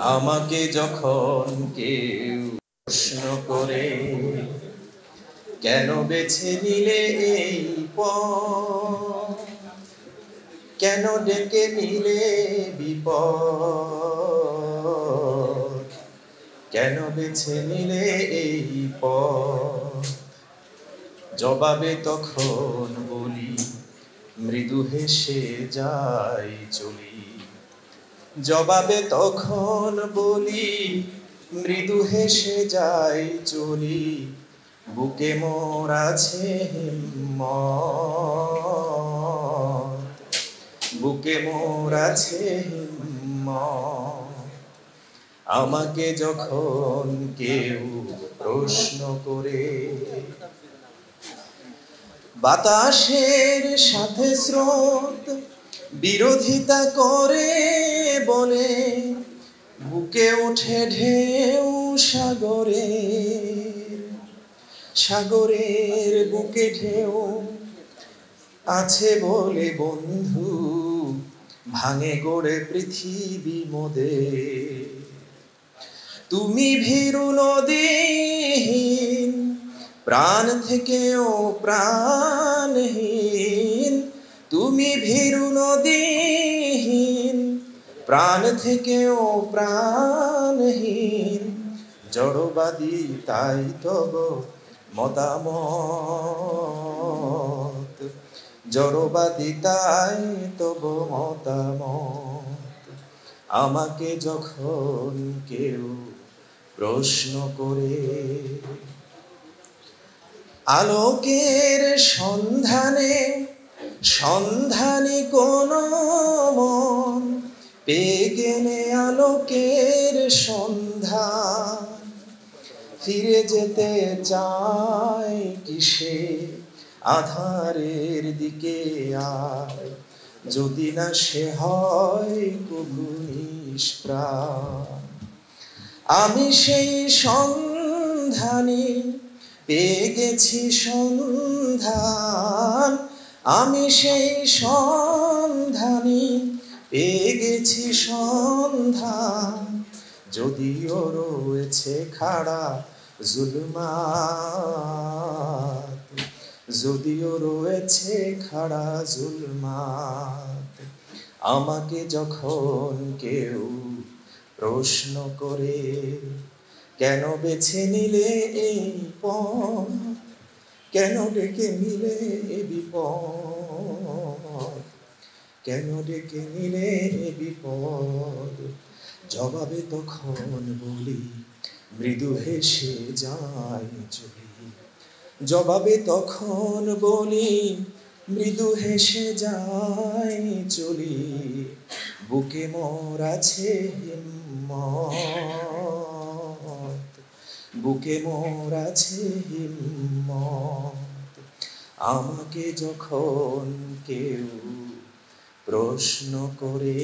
আমাকে যখন কেউ প্রশ্ন করে কেন বেছে নিলে এই পথ, কেন ডেকে নিলে বিপদ, কেন বেছে নিলে এই পথ, জবাবে তখন বলি মৃদু হেসে যাই চলি। জবাবে তখন বলি মৃদু হেসে যাই চলি। বুকে মোর আছে হিম্মত, বুকে মোর আছে হিম্মত। আমাকে যখন কেউ প্রশ্ন করে বাতাসের সাথে স্রোত বিরোধিতা করে বলে, বুকে ওঠে ঢেউ সাগরের, সাগরের বুকে ঢেউ আছে বলে বন্ধু ভাঙে গড়ে পৃথিবী মোদের। তুমি ভীরু নদীহীন, প্রাণ থেকেও প্রাণহীন। তুমি ভীরু নদীহীন, প্রাণ থেকেও প্রাণহীন। জড়বাদী তাই তব মতামত, জড়বাদী তাই তব মতামত। আমাকে যখন কেউ প্রশ্ন করে আলোকের সন্ধানে, সন্ধানী কোন মন পেয়ে গেলে আলোকের সন্ধান, ফিরে যেতে চায় কিসে আধারের দিকে আয়, যদি না সে হয় কবু নিষ্প্রাণ। আমি সেই সন্ধানী পেয়ে গেছি সন্ধান, আমি সেই সন্ধানী পেয়ে গেছি সন্ধান। যদিও রয়েছে খাড়া জুলমাত, যদিও রয়েছে খাড়া জুলমাত। আমাকে যখন কেউ প্রশ্ন করে কেন বেছে নিলে এই পথ, কেন ডেকে নিলে বিপদ, কেন ডেকে নিলে বিপদ, জবাবে তখন বলি মৃদু হেসে যাই চলি। জবাবে তখন বলি মৃদু হেসে যাই চলি। বুকে মোর আছে হিম্মত, বুকে মোর আছে হিম্মত। আমাকে যখন কেউ প্রশ্ন করে